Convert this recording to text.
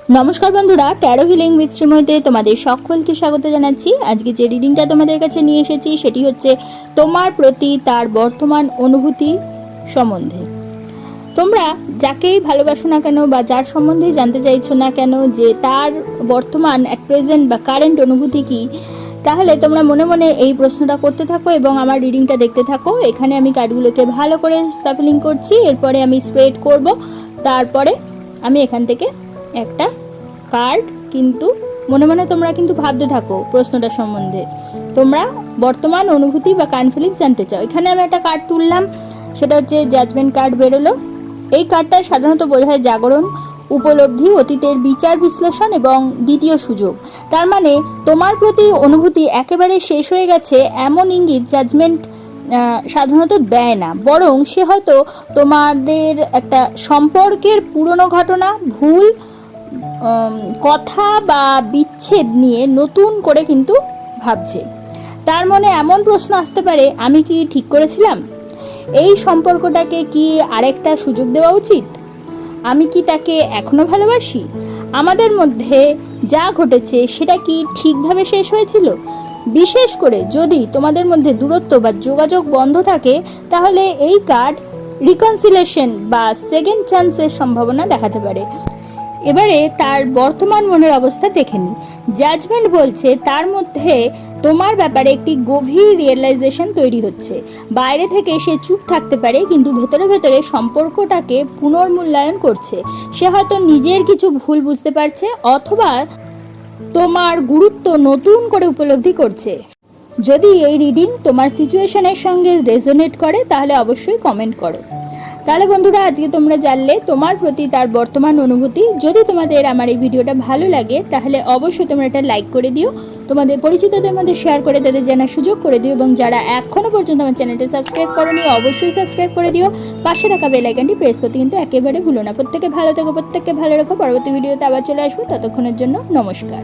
নমস্কার বন্ধুরা, taro healing with শ্রীময়ীতে তোমাদের সকলকে স্বাগত জানাচ্ছি। আজকে যে রিডিংটা তোমাদের কাছে নিয়ে এসেছি সেটি হচ্ছে তোমার প্রতি তার বর্তমান অনুভূতি সম্বন্ধে। তোমরা যাকেই ভালোবাসো না কেন বা যার সম্বন্ধেই জানতে চাইছো না কেন যে তার বর্তমান অ্যাট প্রেজেন্ট বা কারেন্ট অনুভূতি কী, তাহলে তোমরা মনে মনে এই প্রশ্নটা করতে থাকো এবং আমার রিডিংটা দেখতে থাকো। এখানে আমি কার্ডগুলোকে ভালো করে সাফলিং করছি, এরপরে আমি স্প্রেড করব, তারপরে আমি এখান থেকে একটা কার্ড কিন্তু মনে মনে তোমরা কিন্তু ভাবতে থাকো প্রশ্নটা সম্বন্ধে। তোমরা বর্তমান অনুভূতি বা কনফিলিক্স জানতে চাও। এখানে আমি একটা কার্ড তুললাম, সেটা হচ্ছে জাজমেন্ট কার্ড বেরোলো। এই কার্ডটা সাধারণত বোঝায় জাগরণ, উপলব্ধি, অতীতের বিচার বিশ্লেষণ এবং দ্বিতীয় সুযোগ। তার মানে তোমার প্রতি অনুভূতি একেবারে শেষ হয়ে গেছে এমন ইঙ্গিত জাজমেন্ট সাধারণত দেয় না, বরং সে হয়তো তোমাদের একটা সম্পর্কের পুরনো ঘটনা, ভুল কথা বা বিচ্ছেদ নিয়ে নতুন করে কিন্তু ভাবছে। তার মনে এমন প্রশ্ন আসতে পারে, আমি কি ঠিক করেছিলাম? এই সম্পর্কটাকে কি আরেকটা সুযোগ দেওয়া উচিত? আমি কি তাকে এখনো ভালোবাসি? আমাদের মধ্যে যা ঘটেছে সেটা কি ঠিকভাবে শেষ হয়েছিল? বিশেষ করে যদি তোমাদের মধ্যে দূরত্ব বা যোগাযোগ বন্ধ থাকে, তাহলে এই কার্ড রিকনসিলেশন বা সেকেন্ড চান্সের সম্ভাবনা দেখাতে পারে। এবারে তার বর্তমান মনের অবস্থা দেখে নিই। জাজমেন্ট বলছে তার মধ্যে তোমার ব্যাপারে একটি গভীর রিয়েলাইজেশন তৈরি হচ্ছে। বাইরে থেকে সে চুপ থাকতে পারে, কিন্তু ভেতরে ভেতরে সম্পর্কটাকে পুনর্মূল্যায়ন করছে। সে হয়তো নিজের কিছু ভুল বুঝতে পারছে, অথবা তোমার গুরুত্ব নতুন করে উপলব্ধি করছে। যদি এই রিডিং তোমার সিচুয়েশনের সঙ্গে রেজোনেট করে তাহলে অবশ্যই কমেন্ট করো। তাহলে বন্ধুরা, আজকে তোমরা জানলে তোমার প্রতি তার বর্তমান অনুভূতি। যদি তোমাদের আমার এই ভিডিওটা ভালো লাগে তাহলে অবশ্যই তোমরা এটা লাইক করে দিও, তোমাদের পরিচিতদের মধ্যে শেয়ার করে তাদের জানার সুযোগ করে দিও, এবং যারা এখনো পর্যন্ত আমার চ্যানেলটা সাবস্ক্রাইব করোনি অবশ্যই সাবস্ক্রাইব করে দিও। পাশে থাকা বেল আইকনটি প্রেস করতে কিন্তু একেবারে ভুলো না। প্রত্যেকে ভালো থেকো, প্রত্যেককে ভালো রাখো। পরবর্তী ভিডিওতে আবার চলে আসবো, ততক্ষণের জন্য নমস্কার।